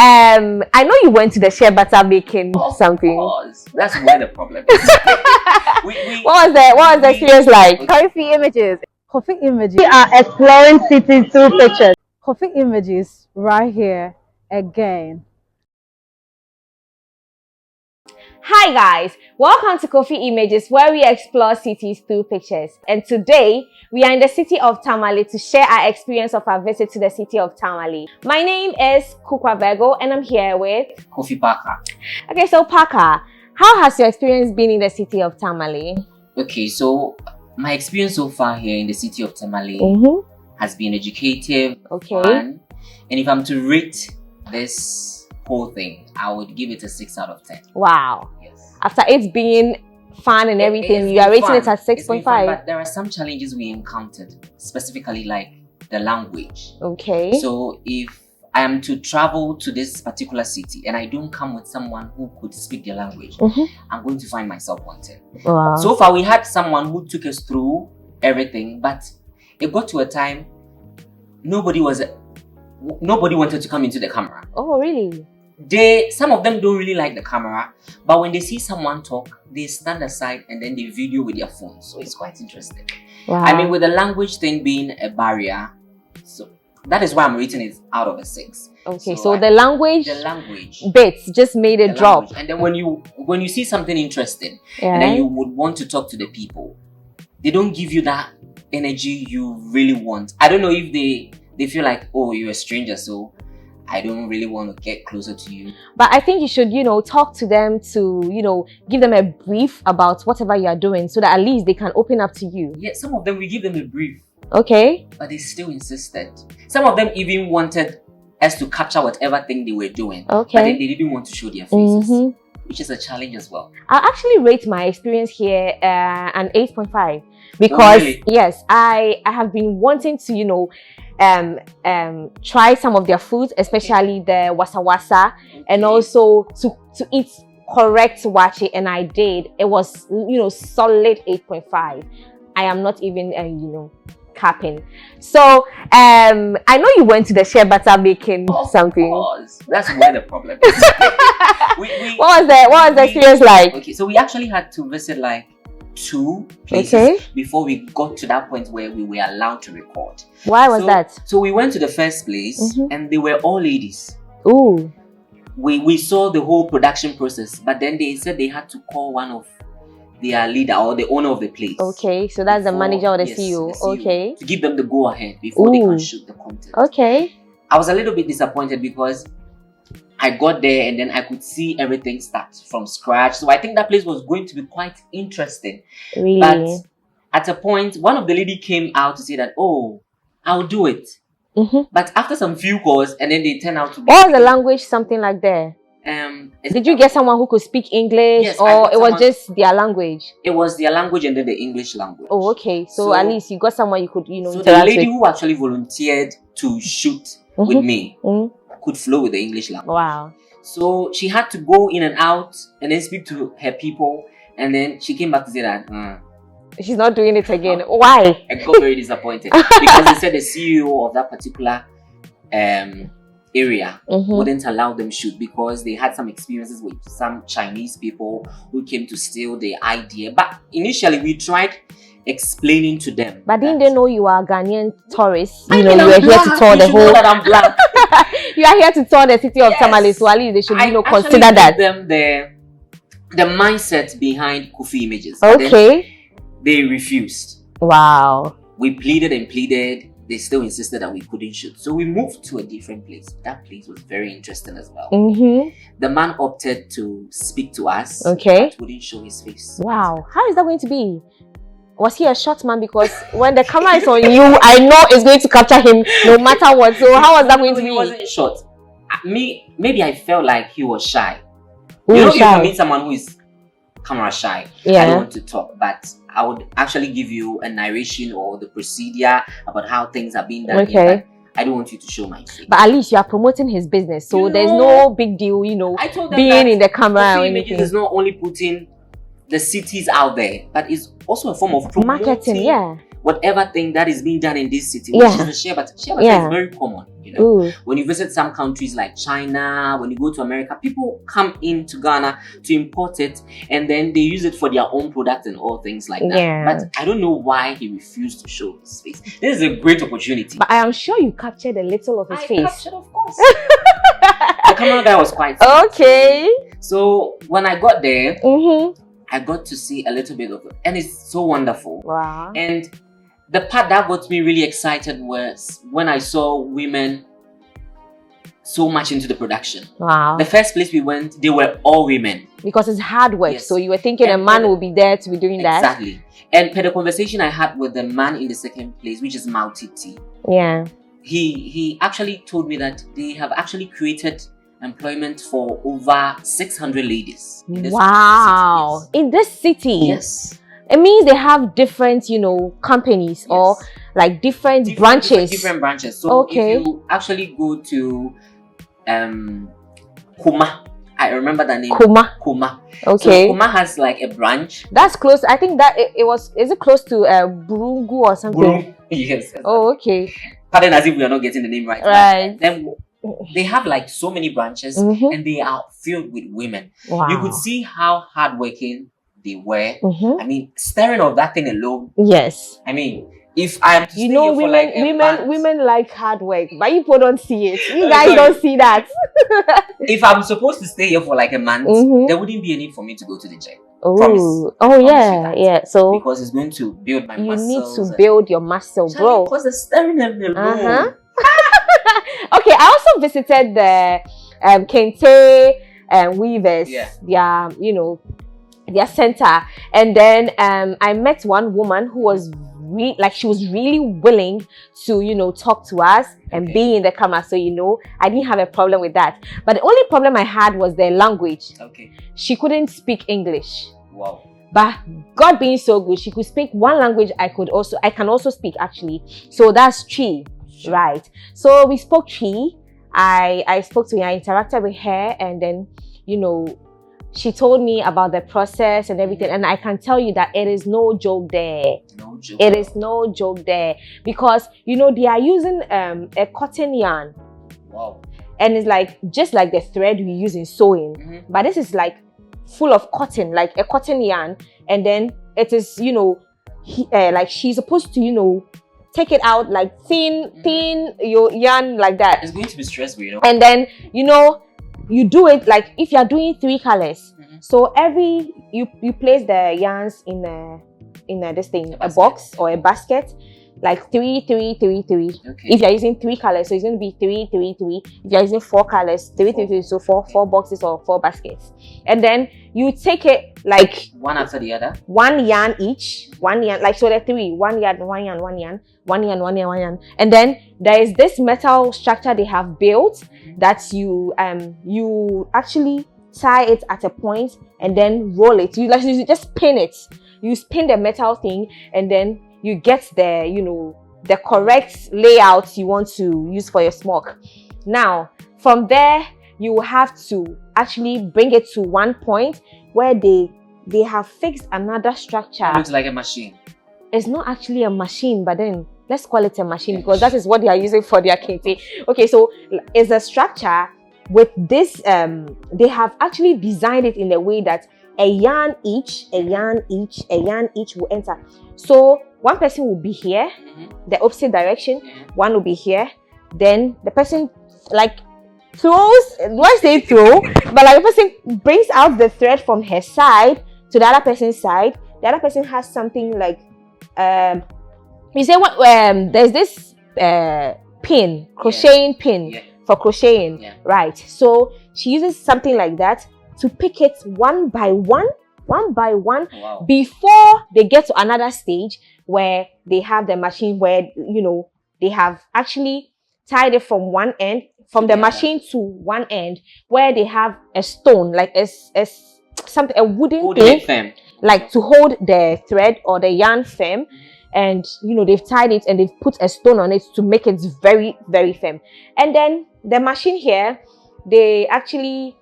I know you went to the shea butter making something. Course. That's where the problem is. What was the experience like? Coffee images. Coffee images. We are exploring cities through pictures. Coffee images right here again. Hi guys, welcome to Coffee Images, where we explore cities through pictures. And today we are in the city of Tamale to share our experience of our visit to the city of Tamale. My name is Kukwa Virgo and I'm here with Coffee Parker. Okay, so Parker, how has your experience been in the city of Tamale? Okay, so my experience so far here in the city of Tamale has been educative, fun, and if I'm to rate this whole thing, I would give it a 6 out of 10. Wow. Yes. After it being fun and everything, you are rating it at 6.5. But there are some challenges we encountered, specifically like the language. Okay. So if I am to travel to this particular city and I don't come with someone who could speak the language, I'm going to find myself wanting. Wow. So far, we had someone who took us through everything, but it got to a time nobody wanted to come into the camera. Oh, really? Some of them don't really like the camera, but when they see someone talk, they stand aside and then they video with their phones. So it's quite interesting. Wow. I mean, with the language thing being a barrier, so that is why I'm rating it out of a 6. Okay, so the language bits just made it drop. And then when you see something interesting, and then you would want to talk to the people, they don't give you that energy you really want. I don't know if they feel like, oh, you're a stranger, so I don't really want to get closer to you. But I think you should, talk to them to, give them a brief about whatever you are doing so that at least they can open up to you. Yeah, some of them, we give them a brief. Okay. But they still insisted. Some of them even wanted us to capture whatever thing they were doing. Okay. But then they didn't want to show their faces, which is a challenge as well. I'll actually rate my experience here an 8.5 because, yes, I have been wanting to, try some of their foods, especially the wasa wasa, and also to eat correct wache, and I did. It was solid 8.5. I am not even capping. So I know you went to the shea butter making something. That's where the problem is. What was the experience like? Okay, so we actually had to visit like 2 places before we got to that point where we were allowed to record. Why was that? So we went to the first place and they were all ladies. Ooh. We saw the whole production process, but then they said they had to call one of their leader or the owner of the place. Okay, so that's the manager or the CEO. The CEO. Okay. To give them the go ahead before they can shoot the content. Okay. I was a little bit disappointed because I got there and then I could see everything start from scratch. So I think that place was going to be quite interesting. Really? But at a point, one of the lady came out to say that, oh, I'll do it. But after some few calls, and then they turned out to be... What was the language something like there? Did you get someone who could speak English, or it was just their language? It was their language and then the English language. Oh, okay. So at least you got someone you could, So the lady who actually volunteered to shoot with me could flow with the English language. Wow. So she had to go in and out and then speak to her people, and then she came back to say that she's not doing it again. Why? I got very disappointed because they said the CEO of that particular area wouldn't allow them shoot because they had some experiences with some Chinese people who came to steal their idea. But initially we tried explaining to them. But didn't they know you are Ghanaian tourists? You were here to tour the whole... that I'm black. You are here to tour the city of Tamale, so at least they should consider that. Them the mindset behind Coffee Images. Okay. They refused. Wow. We pleaded and pleaded. They still insisted that we couldn't shoot. So we moved to a different place. That place was very interesting as well. The man opted to speak to us. Okay. But wouldn't show his face. Wow. How is that going to be? Was he a short man? Because when the camera is on you, I know it's going to capture him no matter what. So how was that going to be? He wasn't short. Maybe I felt like he was shy. Ooh, if shy. you meet someone who is camera shy, I don't want to talk, but I would actually give you a narration or the procedure about how things are being done. Okay. I don't want you to show my face. But at least you are promoting his business, so there's no big deal, I told them being in the camera or Coffee anything. Images is not only putting the cities out there, but it's also a form of promoting marketing. Yeah. whatever thing that is being done in this city, which is the shea butter. Shea butter is very common. You know, Ooh. when you visit some countries like China, when you go to America, people come into Ghana to import it, and then they use it for their own products and all things like that. Yeah. But I don't know why he refused to show his face. This is a great opportunity. But I am sure you captured a little of his face. Captured, of course. The camera guy was quite okay. So when I got there, Mm-hmm. I got to see a little bit of it, and it's so wonderful. Wow. And the part that got me really excited was when I saw women so much into the production. Wow. The first place we went, they were all women. Because it's hard work. Yes. So you were thinking a man will be there to be doing that. Exactly. And per the conversation I had with the man in the second place, which is Mautiti, Yeah. he actually told me that they have actually created employment for over 600 ladies. In this Wow. city. In this city. Yes. It means they have different, companies or like different branches. Different branches. So if you actually go to Kuma, I remember the name. Kuma. Okay. So Kuma has like a branch. That's close. I think that is it close to Burungu or something? Yes. Oh, okay. Pardon as if we are not getting the name right. Right. Then they have like so many branches, and they are filled with women. Wow. You could see how hardworking they were. Mm-hmm. I mean, staring of that thing alone. Yes. I mean, if I'm to stay here for women, like a month, women like hard work, but you people don't see it. You guys Sorry. don't see that. if I'm supposed to stay here for like a month, there wouldn't be a need for me to go to the gym. Oh, Promise yeah. So because it's going to build my you muscles. need to build your muscle, bro. Because the staring alone. Okay, I also visited the Kente weavers. Yeah. Their center, and then I met one woman who was she was really willing to talk to us and be in the camera. So I didn't have a problem with that. But the only problem I had was the language. Okay. She couldn't speak English. Wow. But God being so good, she could speak one language I can also speak actually. So that's Chi, right? So we spoke Chi. I spoke to her, I interacted with her, and then she told me about the process and everything, and I can tell you that it is no joke there. No joke. It is no joke there because they are using a cotton yarn. Wow. And it's just like the thread we use in sewing, but this is like full of cotton, like a cotton yarn, and then it is like she's supposed to take it out like thin your yarn like that. It's going to be stressful, And then you do it like if you're doing 3 colors. So you place the yarns in a box or a basket, like 3, 3, 3, 3. Okay. If you're using 3 colors, so it's going to be 3, 3, 3. If you're using 4 colors, 3, 3, 3. So 4 boxes or 4 baskets. And then you take it like one after the other. 1 yarn each. 1 yarn, like so there are 3. 1 yarn, 1 yarn, 1 yarn, 1 yarn, 1 yarn, 1 yarn. And then there is this metal structure they have built that you actually tie it at a point and then roll it. You just pin it. You spin the metal thing and then you get the correct layout you want to use for your smock. Now, from there, you will have to actually bring it to one point where they have fixed another structure. It looks like a machine. It's not actually a machine, but then let's call it a machine because that is what they are using for their kente. Okay, so it's a structure with this. They have actually designed it in a way that a yarn each will enter. So one person will be here, the opposite direction. One will be here. Then the person throws. Do I say throw? But the person brings out the thread from her side to the other person's side. The other person has something like you say what? There's this pin, crocheting pin for crocheting, right? So she uses something like that to pick it one by one, before they get to another stage where they have the machine where they have actually tied it from one end, from the machine to one end, where they have a stone, like a wooden thing, like to hold the thread or the yarn firm. And they've tied it and they've put a stone on it to make it very, very firm. And then the machine here, they actually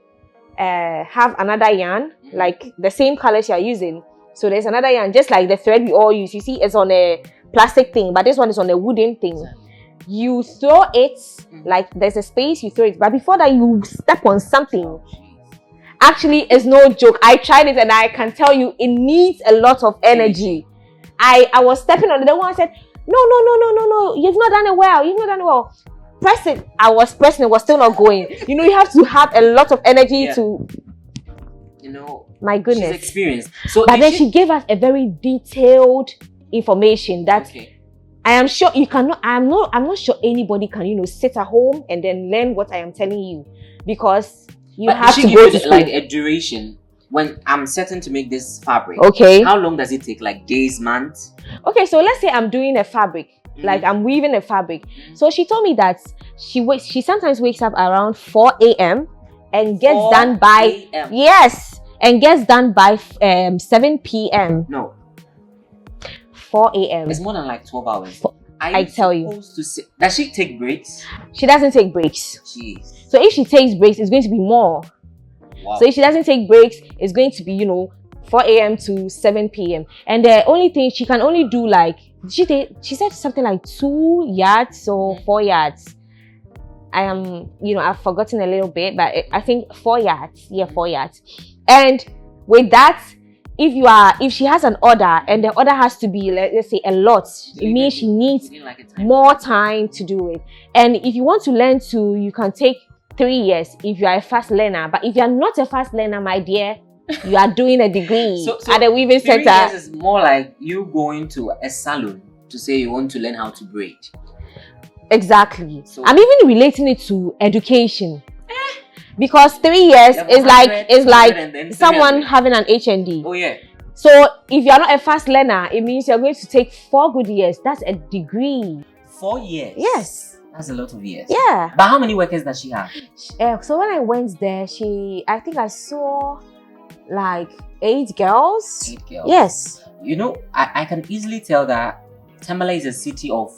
have another yarn, like the same colors you're using. So there's another yarn, just like the thread we all use. You see, it's on a plastic thing, but this one is on a wooden thing. You throw it, like there's a space, you throw it, but before that you step on something. Actually, it's no joke. I tried it and I can tell you it needs a lot of energy. I was stepping on it. The one said, no, you've not done it well. Press it. I was pressing, it was still not going. You have to have a lot of energy to, my goodness. She's experienced. So but then she gave us a very detailed information that I am sure you cannot, I'm not sure anybody can, sit at home and then learn what I am telling you, because you have to go to school. Like a duration when I'm certain to make this fabric. Okay. How long does it take? Like days, months? Okay, so let's say I'm doing a fabric, like I'm weaving a fabric. So she told me that she sometimes wakes up around 4 a.m. and gets done by and gets done by 7 p.m. No. 4 a.m. It's more than like 12 hours. I tell you. Does she take breaks? She doesn't take breaks. Jeez. So if she takes breaks, it's going to be more. Wow. So if she doesn't take breaks, it's going to be, 4 a.m. to 7 p.m. And the only thing she can only do, like, she said something like 2 yards or 4 yards. I am, I've forgotten a little bit, but I think 4 yards. Yeah, 4 yards. And with that, if she has an order and the order has to be, let's say, a lot, it means she needs more time to do it. And if you want to learn you can take 3 years if you are a fast learner. But if you are not a fast learner, my dear, you are doing a degree at the weaving 3 center. years is more like you going to a salon to say you want to learn how to braid. Exactly. So, I'm even relating it to education. Because 3 years is like someone having an HND. Oh yeah. So if you are not a fast learner, it means you're going to take 4 good years. That's a degree. 4 years? Yes. That's a lot of years. Yeah. But how many workers does she have? So when I went there, I think I saw like 8 girls. 8 girls. Yes. I can easily tell that Tamale is a city of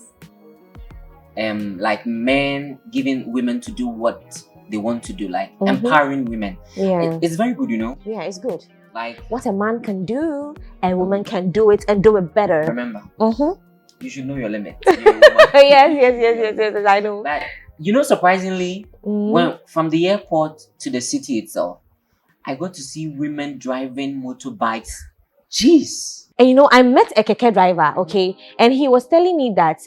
like men giving women to do what they want to do, like empowering women. Yeah. It's very good, Yeah, it's good. Like what a man can do, a woman can do it and do it better. Remember, you should know your limits. Yes, I know. But surprisingly, when from the airport to the city itself, I got to see women driving motorbikes. Jeez. And I met a keke driver, okay, and he was telling me that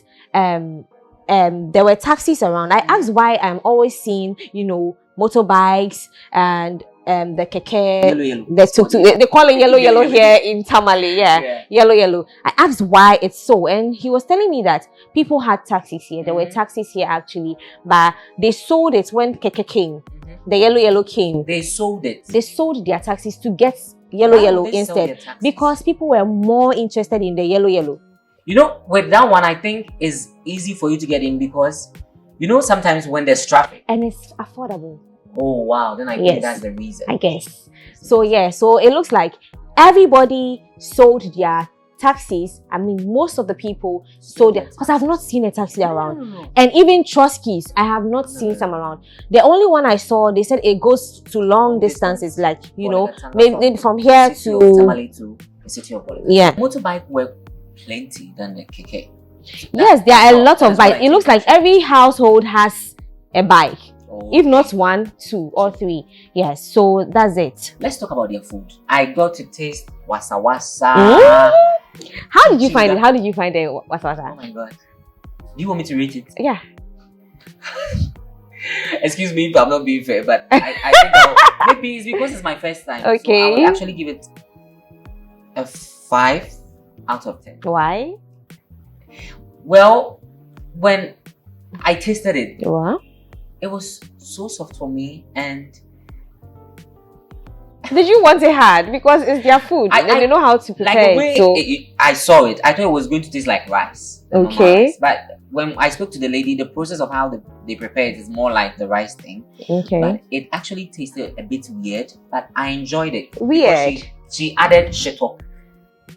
there were taxis around. I asked why I'm always seeing, motorbikes and the keke, yellow. the tuk-tuk. They call it yellow here in Tamale. Yeah, yellow. I asked why it's so, and he was telling me that people had taxis here. There were taxis here actually, but they sold it when keke came. The yellow came. They sold it. They sold their taxis to get yellow instead because people were more interested in the yellow. With that one, I think is easy for you to get in because, sometimes when there's traffic. And it's affordable. Oh, wow. Then I think that's the reason. I guess. So, yeah. So, it looks like everybody sold their taxis. I mean, most of the people sold their... Because I've not seen a taxi around. And even Trotsky's, I have not seen some around. The only one I saw, they said it goes to long distances. Like, maybe from here to... Tamale to the city of Bolivia. Yeah. Motorbike were plenty than the keke. Yes, there are a lot of bikes. It looks like every household has a bike. If not 1, 2, or 3. Yes, so that's it. Let's talk about their food. I got to taste wasa wasa. How did you find it? How did you find the wasa wasa? Oh my god. Do you want me to rate it? Yeah. Excuse me if I'm not being fair, but I think maybe it's because it's my first time. Okay. So I would actually give it a 5 out of 10. Why? Well, when I tasted it, what? It was so soft for me, and did you want it hard because it's their food and they know how to prepare the way it? I saw it, I thought it was going to taste like rice. Okay. Rice. But when I spoke to the lady, the process of how they prepare it is more like the rice thing. Okay. But it actually tasted a bit weird, but I enjoyed it. Weird. She added shito.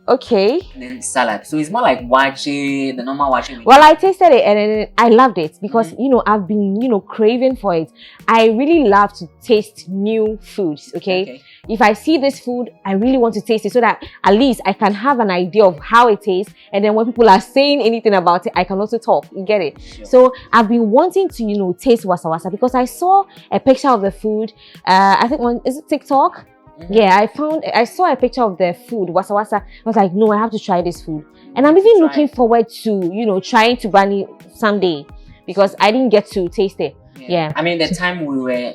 Okay. and then salad. So it's more like wache, the normal wache. Well, I tasted it and then I loved it because I've been craving for it. I really love to taste new foods. Okay. If I see this food, I really want to taste it so that at least I can have an idea of how it tastes. And then when people are saying anything about it, I can also talk. You get it? Sure. So I've been wanting to taste wasa wasa because I saw a picture of the food. I think is it TikTok? Yeah, I saw a picture of the food, wasa wasa. I was like, no, I have to try this food. And I'm even looking forward to, trying Tubani someday because I didn't get to taste it. Yeah. I mean, the time we were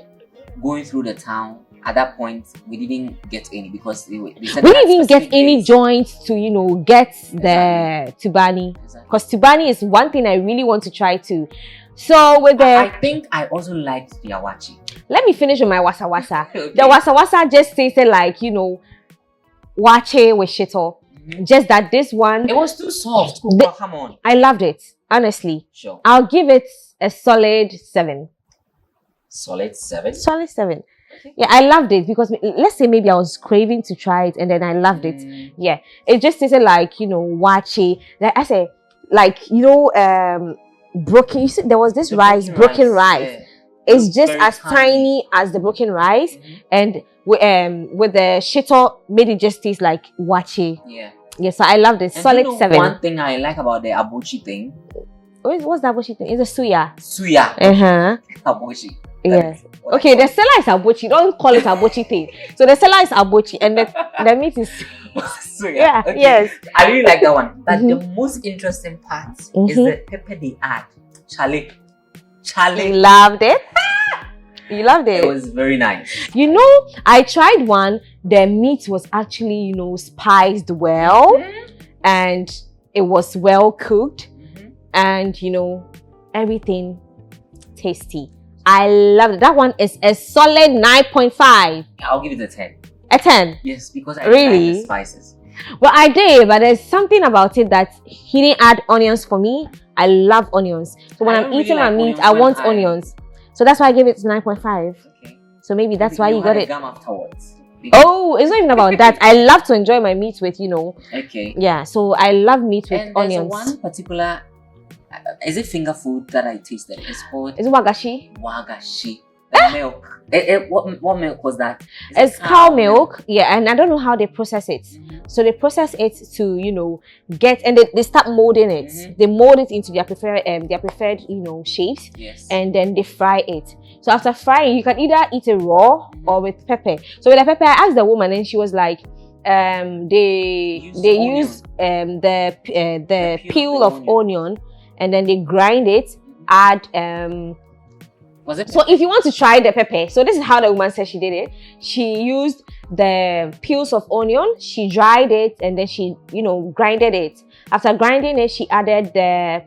going through the town, at that point, we didn't get any because they said we didn't even get any joints to, get the Tubani. Because Tubani is one thing I really want to try too. So with the... I think I also liked the awachi. Let me finish with my wasa wasa. Okay. The wasa wasa just tasted like, wache with shito. Just that this one... It was too soft. Come on. I loved it, honestly. Sure. I'll give it a solid 7. Solid 7? Solid 7. Okay. Yeah, I loved it because let's say maybe I was craving to try it and then I loved it. Yeah. It just tasted like, wache. Like I said, like, broken... You see, there was this broken rice. Yeah. It's just as tiny as the broken rice, and with the shito made it just taste like wache. Yeah, so I love this. Solid 7. One thing I like about the abuchi thing. What's the abuchi thing? It's a suya. Suya. Abuchi. Yes. Okay, the seller is abuchi. Don't call it abuchi thing. So the seller is abuchi, and the meat is suya. Yeah. Okay. Yes. I really like that one. But the most interesting part is the pepper they add. Charlie. You loved it. You loved it. It was very nice. I tried one. The meat was actually, spiced well, and it was well cooked, and everything tasty. I loved it. That one is a solid 9.5. I'll give it a 10. A 10? Yes, because I really like the spices. Well, I did, but there's something about it that he didn't add onions for me. I love onions. So when I'm eating my meat, I want onions. So that's why I gave it 9.5. Okay. So maybe that's why you got it. Gum afterwards. Oh, it's not even about that. I love to enjoy my meat with, Okay. Yeah, so I love meat with onions. There's one particular... is it finger food that I tasted? It's called... Is it wagashi? Wagashi. Milk. What milk was that? It's cow milk. Yeah, and I don't know how they process it. So they process it to, get, and they start molding it. They mold it into their preferred shapes. Yes. And then they fry it. So after frying, you can either eat it raw or with pepper. So with the pepper, I asked the woman, and she was like, they use the peel of onion, and then they grind it, add was it? So if you want to try the pepper, so this is how the woman said she did it. She used the peels of onion, she dried it, and then she grinded it. After grinding it, she added the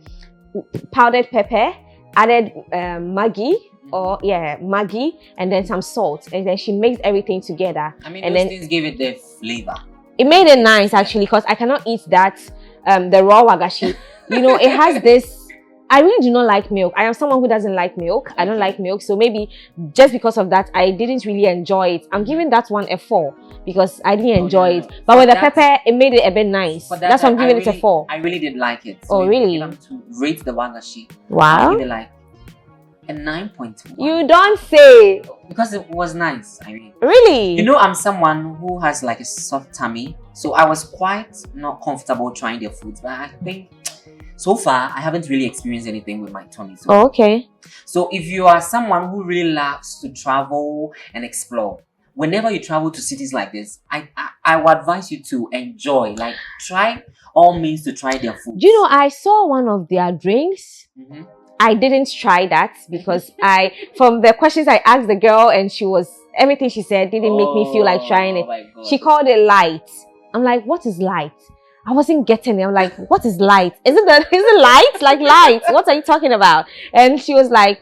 powdered pepper, added Maggi, Maggi, and then some salt, and then she mixed everything together. I mean, and those things gave it the flavor. It made it nice actually, because I cannot eat that the raw wagashi. It has this. I really do not like milk. I am someone who doesn't like milk. I don't like milk. So maybe just because of that, I didn't really enjoy it. I'm giving that one a 4 because I didn't enjoy it. But with the pepper, it made it a bit nice. That's why I'm giving it a 4. I really did like it. So really? To rate the wagashi, wow. I give it like a 9.1. You don't say. Because it was nice. I mean, really? I'm someone who has like a soft tummy. So I was quite not comfortable trying their foods. But I think so far, I haven't really experienced anything with my tummy. So. Oh, okay. So if you are someone who really loves to travel and explore, whenever you travel to cities like this, I would advise you to enjoy, like try all means to try their food. I saw one of their drinks. I didn't try that because from the questions I asked the girl, and everything she said didn't make me feel like trying it. She called it light. I'm like, what is light? I wasn't getting it. I'm like, what is light? Is it light? Like light? What are you talking about? And she was like,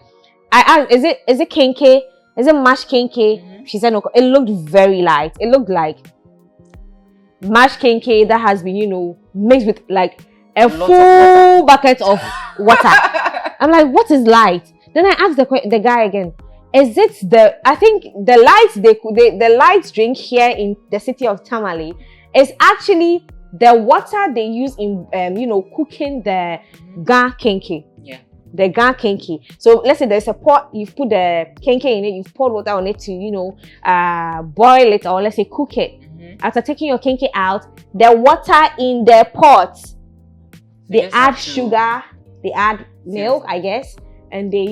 I asked, is it kenke? Is it mashed kenke? She said no. It looked very light. It looked like mashed kenke that has been, mixed with like a full bucket of water. I'm like, what is light? Then I asked the guy again, is it I think the light the light drink here in the city of Tamale is actually the water they use in cooking the ga kenke. Yeah. The ga kenke. So let's say there's a pot, you've put the kenke in it, you've poured water on it to boil it, or let's say cook it. After taking your kenke out, the water in the pot, they add sugar, they add milk, I guess, and they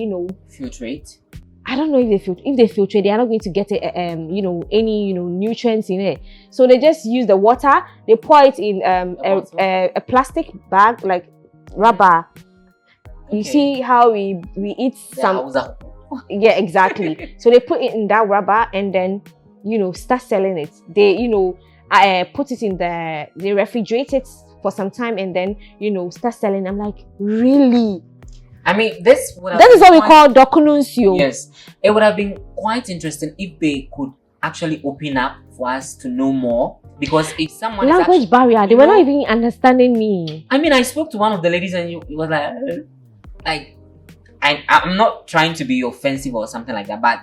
filtrate. I don't know if they filtrate, they are not going to get any nutrients in it. So they just use the water, they pour it in a plastic bag, like rubber. Okay. You see how we eat some. Yeah, exactly. So they put it in that rubber and then start selling it. They put it in they refrigerate it for some time and then start selling. I'm like, really? I mean, that is what we call docununsio. Yes, it would have been quite interesting if they could actually open up for us to know more. Because if someone language barrier, they were not even understanding me. I mean, I spoke to one of the ladies and it was like, I'm not trying to be offensive or something like that, but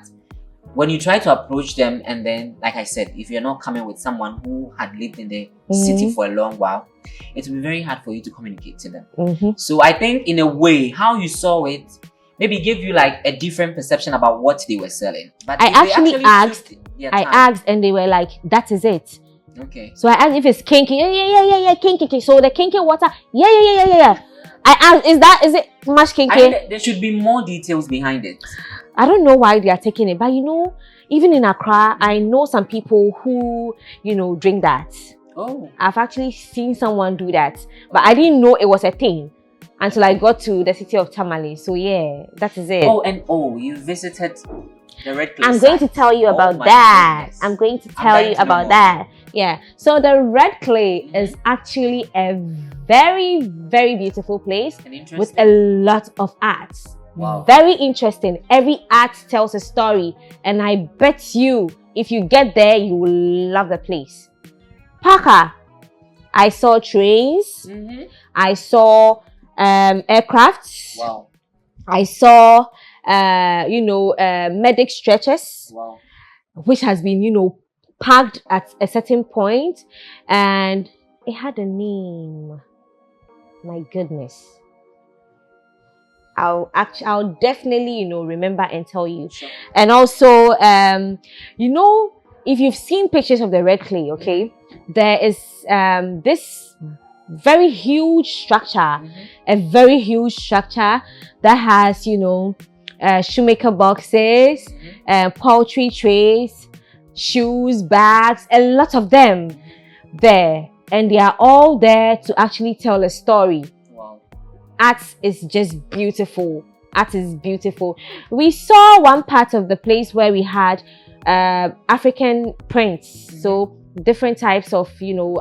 when you try to approach them, and then, like I said, if you're not coming with someone who had lived in the city for a long while, it will be very hard for you to communicate to them. So I think in a way, how you saw it, maybe gave you like a different perception about what they were selling. But I actually asked and they were like, that is it. Okay. So I asked if it's kinky. Yeah, kinky. So the kinky water, yeah. I asked, is it much kinky? There should be more details behind it. I don't know why they are taking it, but even in Accra, I know some people who, drink that. Oh. I've actually seen someone do that, but I didn't know it was a thing until I got to the city of Tamale. So yeah, that is it. You visited the Red Clay. I'm going to tell you about that. Goodness. I'm going to tell you about that. Yeah. So the Red Clay is actually a very, very beautiful place with a lot of arts. Wow. Very interesting. Every art tells a story, and I bet you, if you get there, you will love the place. Parker, I saw trains. I saw aircrafts. Wow. I saw medic stretchers. Wow. Which has been parked at a certain point, and it had a name. My goodness. I'll definitely remember and tell you. Sure. And also if you've seen pictures of the Red Clay, okay, there is this very huge structure, a very huge structure that has shoemaker boxes, poultry trays, shoes, bags, a lot of them there, and they are all there to actually tell a story. Art is just beautiful. Art is beautiful. We saw one part of the place where we had African prints. So different types of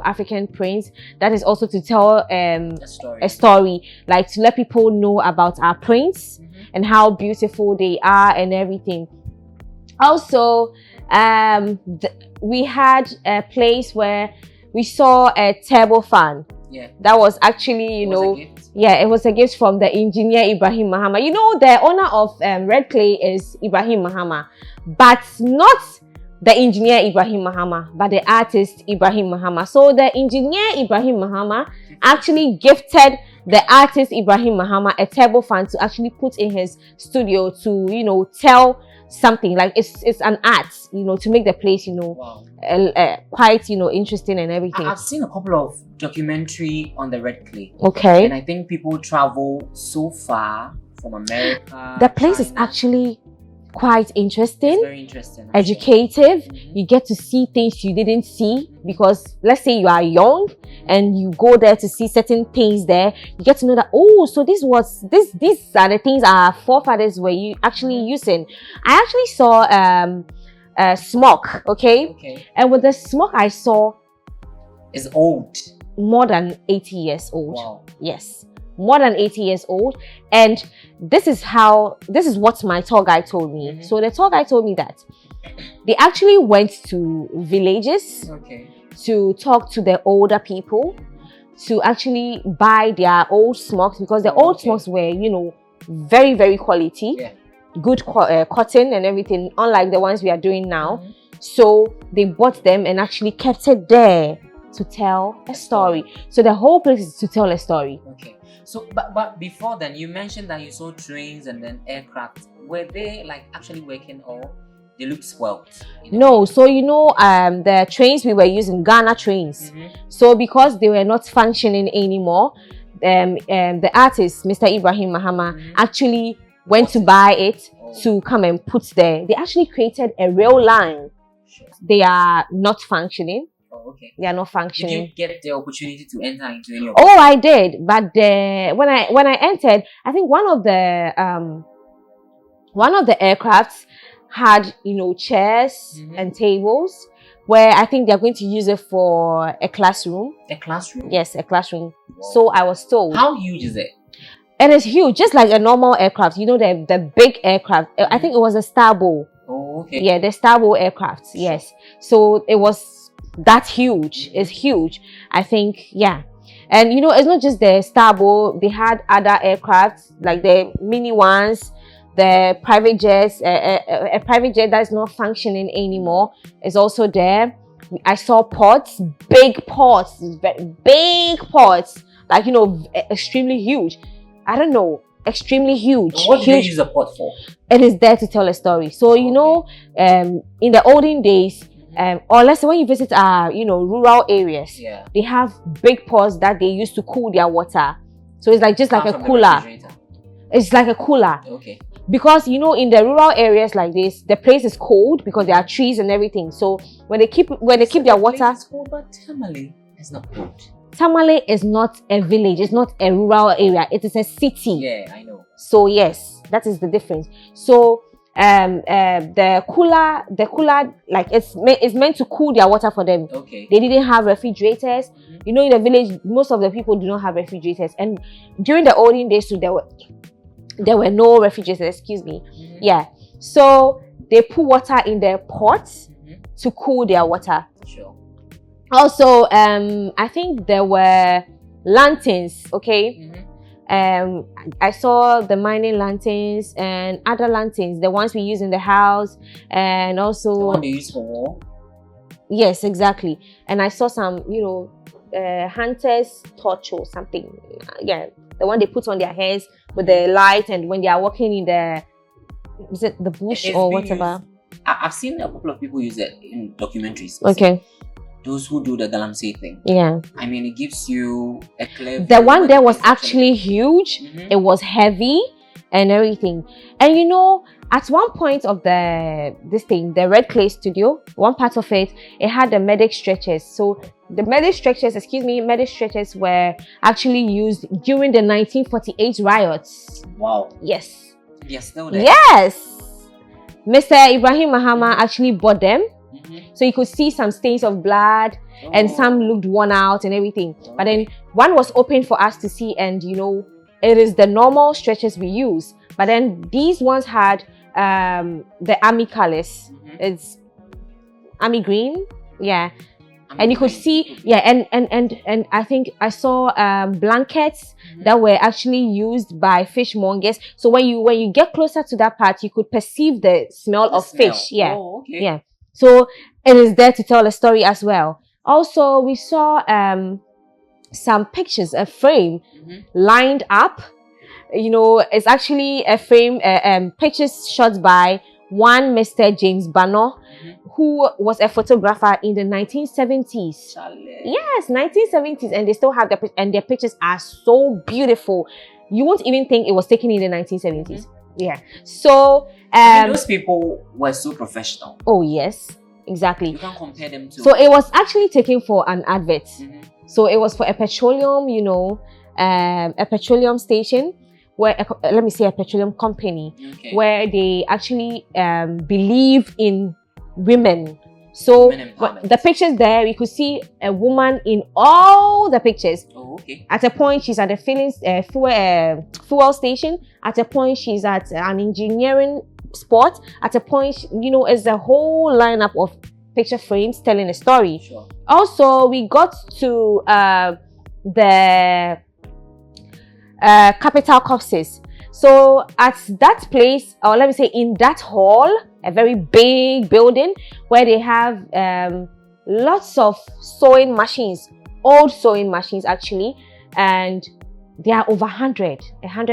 African prints. That is also to tell a story, like to let people know about our prints and how beautiful they are and everything. Also, we had a place where we saw a table fan. Yeah. That was actually, it was a gift from the engineer Ibrahim Mahama. The owner of Red Clay is Ibrahim Mahama, but not the engineer Ibrahim Mahama, but the artist Ibrahim Mahama. So the engineer Ibrahim Mahama actually gifted the artist Ibrahim Mahama a table fan to actually put in his studio to, tell something. Like it's an art, to make the place, wow. Quite, interesting and everything. I've seen a couple of documentary on the Red Clay. Okay. And I think people travel so far from America. The place is actually quite interesting. It's very interesting. Educative. You get to see things you didn't see, because let's say you are young and you go there to see certain things there, you get to know that, so these are the things our forefathers were actually using. I actually saw smoke, okay? And with the smoke I saw, it's old. More than 80 years old. Wow. Yes, more than 80 years old. And this is what my tour guide told me. So the tour guide told me that they actually went to villages to talk to the older people, to actually buy their old smokes, because the old smokes were, very, very quality, good cotton and everything, unlike the ones we are doing now. So they bought them and actually kept it there to tell a story. So the whole place is to tell a story. Okay. So, but before then, you mentioned that you saw trains and then aircraft. Were they like actually working, or they looked spoiled? No. So the trains we were using, Ghana trains. So because they were not functioning anymore, the artist Mr. Ibrahim Mahama actually went to buy it to come and put there. They actually created a rail line. They are not functioning. Oh, okay. They are not functioning. Did you get the opportunity to enter into any of them? Oh, I did. But when I entered, I think one of the aircrafts had chairs and tables where I think they're going to use it for a classroom. A classroom? Yes, a classroom. Wow. So I was told. How huge is it? And it's huge, just like a normal aircraft. The big aircraft. I think it was a Starbow. Oh, okay. Yeah, the Starbow aircraft. Yes. So it was that huge. It's huge. I think, yeah. And it's not just the Starbow. They had other aircrafts, like the mini ones, the private jets. A private jet that is not functioning anymore is also there. I saw pods, big pods, like extremely huge. I don't know, extremely huge. What do you use a pod for? It is there to tell a story. So in the olden days, or let's say when you visit our rural areas, they have big pots that they use to cool their water. So it's like just like a cooler. It's like a cooler. Okay. Because in the rural areas like this, the place is cold because there are trees and everything. So when they keep their water. It's cold, but Tamale is not cold. Tamale is not a village. It's not a rural area. It is a city. Yeah, I know. So yes, that is the difference. So the cooler, like it's meant to cool their water for them. Okay. They didn't have refrigerators. In the village, most of the people do not have refrigerators. And during the olden days, too, there were no refrigerators. Excuse me. Yeah. So they put water in their pots to cool their water. Sure. Also, I think there were lanterns. Okay. I saw the mining lanterns and other lanterns, the ones we use in the house, and also the one they use for war. Yes, exactly. And I saw some, hunters' torch or something. Yeah, the one they put on their heads with the light, and when they are walking in is it the bush or whatever? I've seen a couple of people use it in documentaries. Okay. Those who do the galamsey thing. Yeah. I mean, it gives you a clear. The one there was actually huge. It was heavy and everything. And at one point of the Red Clay Studio, one part of it had the medic stretchers. So the medic stretchers were actually used during the 1948 riots. Wow. Yes. Yes, still there. Yes. Mr. Ibrahim Mahama actually bought them. So you could see some stains of blood and some looked worn out and everything. But then one was open for us to see, and it is the normal stretchers we use. But then these ones had the army colors. It's army green. Yeah. And you could see, and I think I saw blankets that were actually used by fishmongers. So when you get closer to that part, you could perceive the smell of fish. Yeah. Oh, okay. Yeah. So it is there to tell a story as well. Also, we saw some pictures, a frame lined up. It's actually a frame, pictures shot by one Mr. James Bano, who was a photographer in the 1970s. Yes, 1970s, and they still have and their pictures are so beautiful. You won't even think it was taken in the 1970s. Yeah. So those people were so professional. Oh yes, exactly. You can't compare them to. So it was actually taken for an advert. So it was for a petroleum, a petroleum station, where let me say a petroleum company, where they actually believe in women. So the pictures there, you could see a woman in all the pictures. Oh, okay. At a point, she's at a fuel station. At a point, she's at an engineering spot. At a point, it's a whole lineup of picture frames telling a story. Sure. Also, we got to the capital corpses. So at that place, or let me say in that hall, a very big building where they have lots of sewing machines, old sewing machines actually, and there are over 100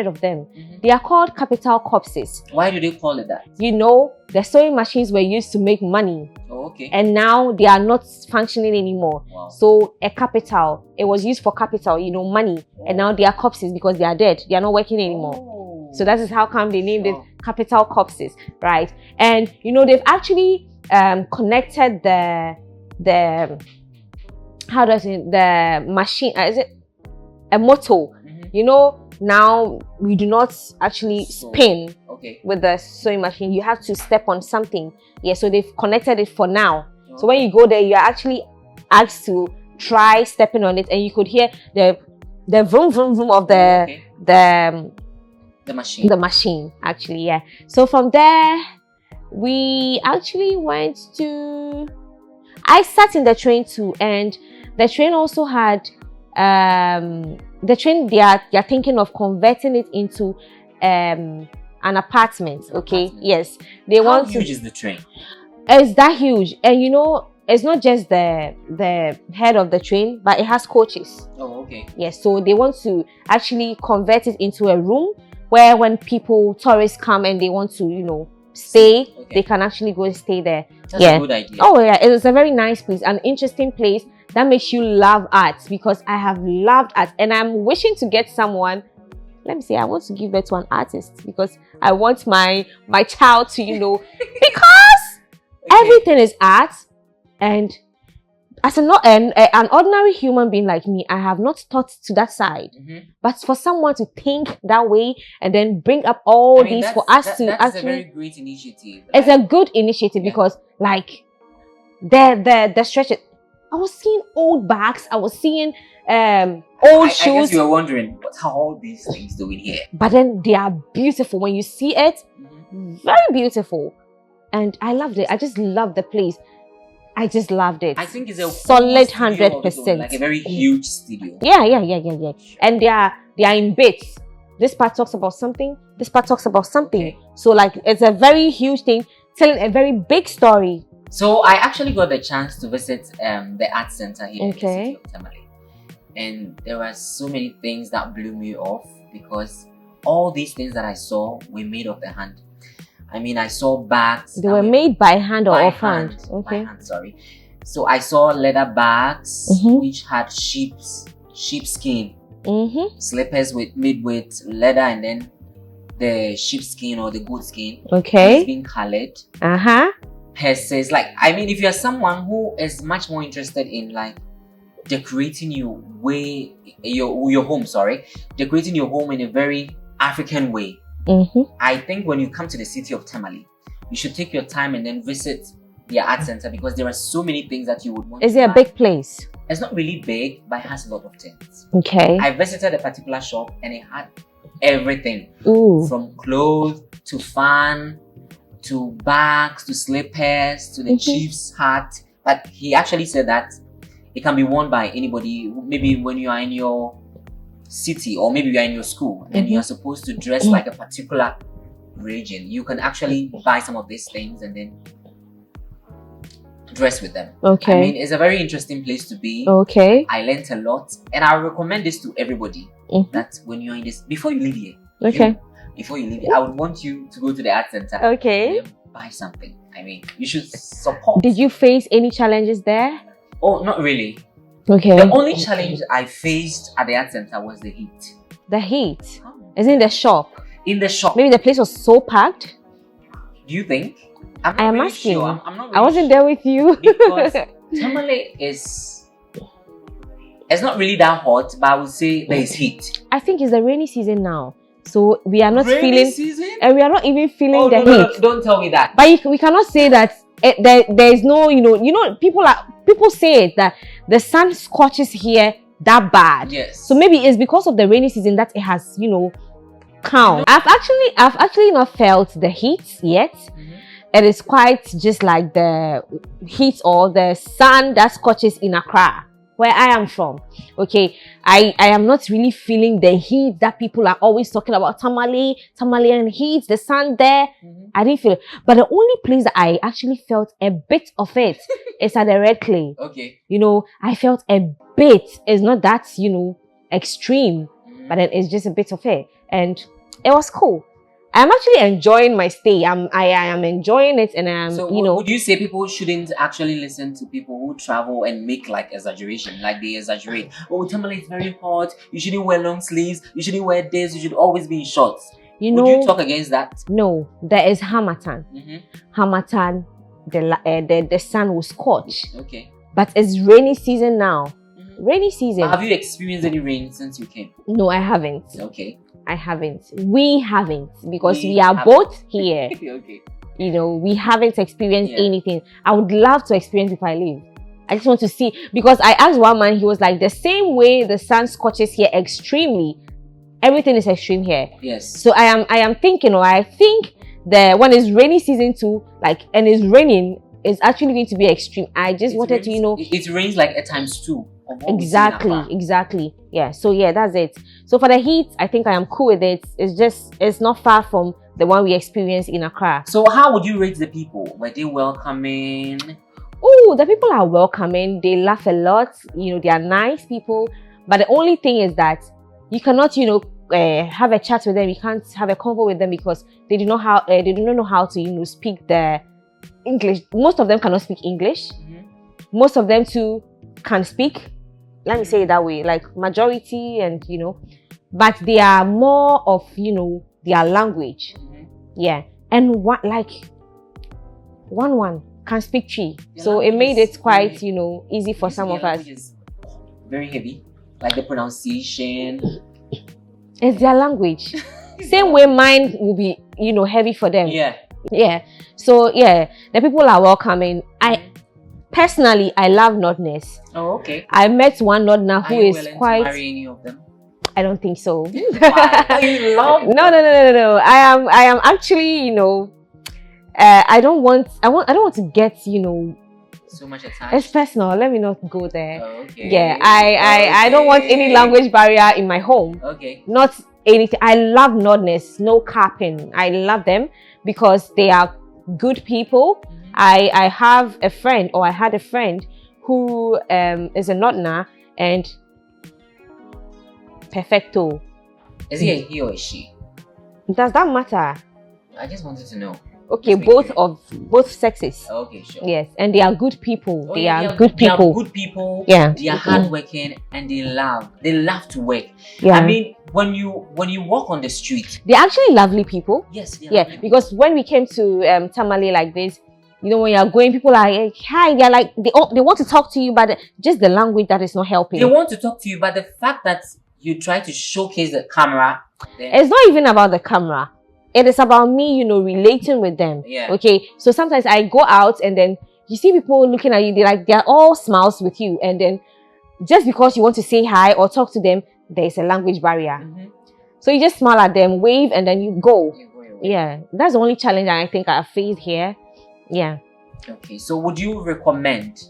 of them. They are called capital corpses. Why do they call it that? You know, the sewing machines were used to make money. Oh, okay. And now they are not functioning anymore. Wow. So a capital, it was used for capital, you know, money. And now they are corpses because they are dead. They are not working anymore. Oh. So that is how come they named it capital corpses, right? And you know, they've actually connected the how does it, the machine, is it a motor? You know, now we do not actually spin with the sewing machine. You have to step on something. Yeah, so they've connected it for now. So when you go there, you're actually asked to try stepping on it, and you could hear the vroom vroom vroom of the machine actually. Yeah. So from there, we actually went to. I sat in the train too, and the train also had the train. They are thinking of converting it into an apartment. Okay. Yes. They want to. How huge is the train? It's that huge, and you know, it's not just the head of the train, but it has coaches. Oh, okay. Yes. So they want to actually convert it into a room where when tourists come and they want to, you know, stay, they can actually go and stay there. That's a good idea. Oh yeah, it was a very nice place, an interesting place that makes you love art, because I have loved art, and I'm wishing to get someone. Let me say, I want to give birth to an artist, because I want my child to, you know, because everything is art, and as an ordinary human being like me, I have not thought to that side. But for someone to think that way and then bring up all these for us to that's actually, a very great initiative. it's a good initiative because like the stretches. I was seeing old bags. I was seeing old shoes. I guess you were wondering what are all these things doing here. But then they are beautiful when you see it. Very beautiful, and I loved it. I just loved the place. I just loved it. I think it's a solid 100%. Like a very huge studio. Yeah. And they are in bits. This part talks about something. This part talks about something. Okay. So like it's a very huge thing, telling a very big story. So I actually got the chance to visit the art center here in the city of Tamale, and there were so many things that blew me off, because all these things that I saw were made of the hand. I mean, I saw bags. They were made by hand or off hand. Okay. By hand, sorry. So I saw leather bags which had sheepskin. Slippers made with leather, and then the sheepskin or the goat skin. Okay. It's being colored. Purses. Like, I mean, if you're someone who is much more interested in like decorating your home, decorating your home in a very African way. I think when you come to the city of Tamale, you should take your time and then visit the art center, because there are so many things that you would want. Is it a big place? It's not really big, but it has a lot of things. Okay. I visited a particular shop and it had everything. From clothes to fan to bags to slippers to the chief's hat. But he actually said that it can be worn by anybody. Maybe when you are in your city, or maybe you are in your school and you are supposed to dress like a particular region, you can actually buy some of these things and then dress with them. Okay. I mean, it's a very interesting place to be. Okay. I learned a lot, and I recommend this to everybody, that when you're in this, before you leave here, before you leave here, I would want you to go to the art center. Okay. And buy something. I mean, you should support. Did you face any challenges there? Oh, not really. Okay. The only challenge I faced at the art center was the heat. The heat? Is in the shop? In the shop. Maybe the place was so packed? Do you think? I am asking. Sure. I'm not really I wasn't there with you. Because Tamale is... It's not really that hot, but I would say there is heat. I think it's the rainy season now. So we are not feeling... season? And we are not even feeling the heat. No, don't tell me that. But we cannot say that there is no, people say it, that the sun scorches here that bad. Yes. So maybe it's because of the rainy season that it has, calm. I've actually not felt the heat yet. It is quite just like the heat or the sun that scorches in Accra, where I am from, okay, I am not really feeling the heat that people are always talking about. Tamale and heat, the sun there. I didn't feel it. But the only place that I actually felt a bit of it is at the Red Clay. Okay. You know, I felt a bit. It's not that, you know, extreme, but then it's just a bit of it. And it was cool. I'm actually enjoying my stay. I am enjoying it, and so you know. Would you say people shouldn't actually listen to people who travel and make like exaggeration, like they exaggerate? Oh, Tamale is very hot. You shouldn't wear long sleeves. You shouldn't wear this. You should always be in shorts. You know, would you talk against that? No, there is Hamatan. Hamatan, the sun will scorch. Okay. But it's rainy season now. Rainy season. Have you experienced any rain since you came? No, I haven't. Okay. I haven't. We haven't, because we are both here. Okay. You know, we haven't experienced anything. I would love to experience if I live. I just want to see, because I asked one man, he was like, the same way the sun scorches here extremely, everything is extreme here. Yes. So I am thinking, or I think that when it's rainy season too, like, and it's raining, it's actually going to be extreme. I just wanted to, you know, it rains like at ×2. Exactly. Yeah. So yeah, that's it. So for the heat, I think I am cool with it. It's not far from the one we experienced in Accra. So how would you rate the people? Were they welcoming? Oh, the people are welcoming. They laugh a lot. You know, they are nice people. But the only thing is that you cannot, you know, have a chat with them. You can't have a convo with them because they do not know how to, you know, speak the English. Most of them cannot speak English. Most of them too can speak. Let me say it that way, like majority, and you know, but they are more of, you know, their language. Yeah. And what, like one can speak Tree. So it made it quite, you know, easy for some of us. Is very heavy, like the pronunciation. It's their language. Same way mine will be, you know, heavy for them. Yeah. So yeah, the people are welcoming. Personally, I love Nordness. Oh, okay. I met one Nordner who is quite. To marry any of them? I don't think so. Why? You love No. I am actually, you know, I don't want to get, you know, so much attached. It's personal. Let me not go there. Okay. Yeah, I don't want any language barrier in my home. Okay. Not anything. I love Nordness, no capping. I love them because they are good people. I have a friend, or I had a friend who is a Nordner, and perfecto. Is he a he or a she? Does that matter? I just wanted to know. Okay, both sexes. Okay, sure. Yes, and they are good people. Oh, they yeah, are good people. They are good people. Yeah. They are hardworking, and they love to work. Yeah. I mean, when you walk on the street, they're actually lovely people. Yes. Yeah, because when we came to Tamale like this, you know, when you're going, people are like, hi, they're like, they want to talk to you, but just the language that is not helping. They want to talk to you, but the fact that you try to showcase the camera, it's not even about the camera. It is about me, you know, relating with them. Yeah. Okay. So sometimes I go out and then you see people looking at you, they're all smiles with you. And then just because you want to say hi or talk to them, there's a language barrier. So you just smile at them, wave, and then you go. Yeah. That's the only challenge I think I faced here. Yeah. Okay. So would you recommend,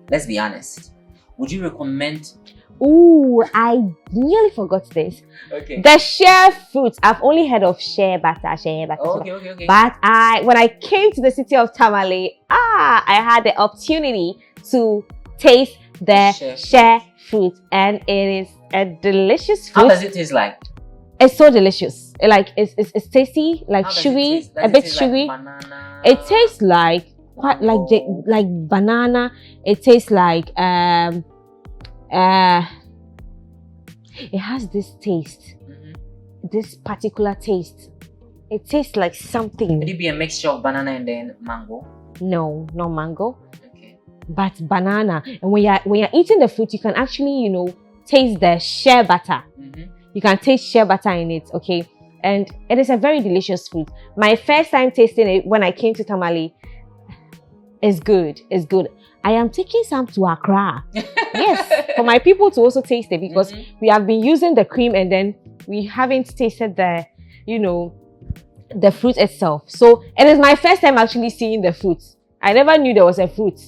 let's be honest, would you recommend? Ooh, I nearly forgot this. Okay. The share fruits. I've only heard of share butter. Oh, okay. But when I came to the city of Tamale, I had the opportunity to taste the share fruit, and it is a delicious fruit. How does it taste like? It's so delicious. It's tasty, like chewy, a bit chewy. Like banana? It tastes like quite like banana. It tastes like it has this taste, this particular taste. It tastes like something. Would it be a mixture of banana and then mango? No, not mango. Okay. But banana. And when you're eating the fruit, you can actually, you know, taste the shea butter. You can taste shea butter in it, okay? And it is a very delicious fruit. My first time tasting it when I came to Tamale, it's good. It's good. I am taking some to Accra. Yes, for my people to also taste it, because we have been using the cream and then we haven't tasted the, you know, the fruit itself. So it is my first time actually seeing the fruit. I never knew there was a fruit.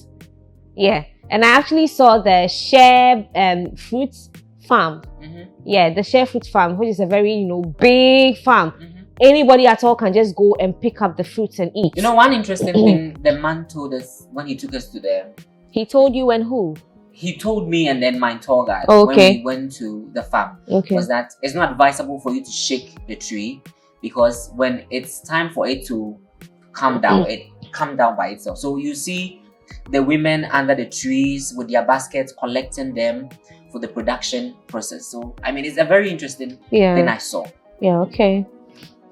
Yeah, and I actually saw the share fruit farm. Yeah, the share fruit farm, which is a very, you know, big farm. Anybody at all can just go and pick up the fruits and eat. You know, one interesting thing the man told us when he took us to the... He told you and who? He told me and then my tour guide Okay. when we went to the farm. Okay. Was that it's not advisable for you to shake the tree, because when it's time for it to calm down, it calm down by itself. So you see the women under the trees with their baskets collecting them for the production process. So I mean, it's a very interesting thing I saw. Yeah, okay.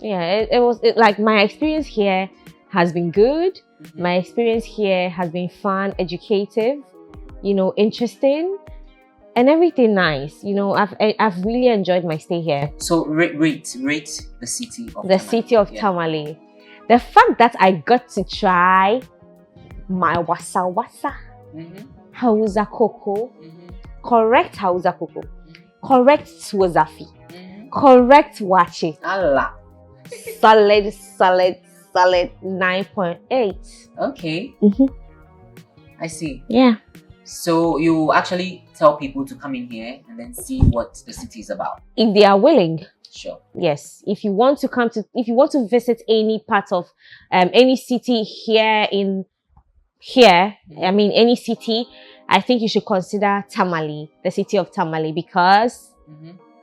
Yeah, it was like my experience here has been good. My experience here has been fun, educative, you know, interesting, and everything nice. You know, I've really enjoyed my stay here. So rate the city of the Tamale. City of Tamale. The fact that I got to try my wasa Hausa cocoa, correct Hausa cocoa, correct Swazafi, correct Wachi. Allah. Solid 9.8. Okay. I see. Yeah. So you actually tell people to come in here and then see what the city is about. If they are willing. Sure. Yes. If you want to visit any part of any city here, I mean any city, I think you should consider Tamale, the city of Tamale, because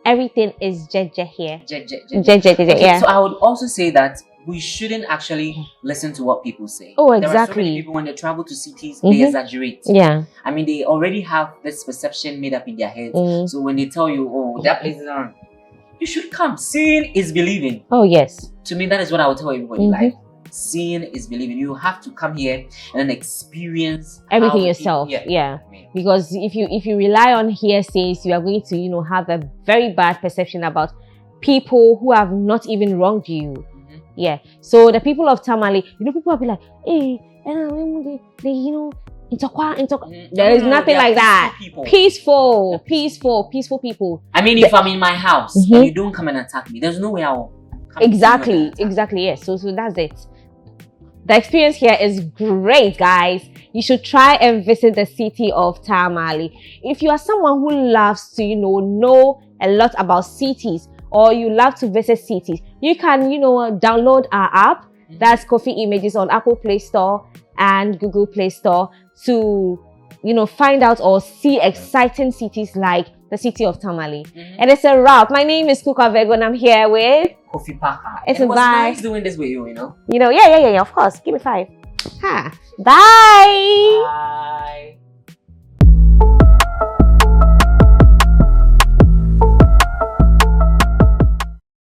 everything is jeje here. Okay, yeah. So I would also say that we shouldn't actually listen to what people say. Oh, There are so exactly. many people when they travel to cities, they exaggerate. Yeah. I mean, they already have this perception made up in their heads. So when they tell you, oh, that place is on, you should come. Seeing is believing. Oh, yes. To me, that is what I would tell everybody. Like, seeing is believing. You have to come here and then experience everything yourself. Yeah. Yeah. Because if you rely on hearsays, you are going to, you know, have a very bad perception about people who have not even wronged you. Yeah. So the people of Tamale, you know, people will be like, hey, they you know, there is nothing like that. Peaceful people. I mean, if I'm in my house and you don't come and attack me, there's no way I'll come. Exactly. Yes. So that's it. The experience here is great, guys. You should try and visit the city of Tamale. If you are someone who loves to, you know a lot about cities, or you love to visit cities, you can, you know, download our app. That's Coffee Images on Apple Play Store and Google Play Store to, you know, find out or see exciting cities like the city of Tamale. And it's a wrap. My name is Kuka Vego and I'm here with Coffee Parker. It's it was bye. nice doing this with you, you know. Yeah, of course. Give me 5. Bye. Bye.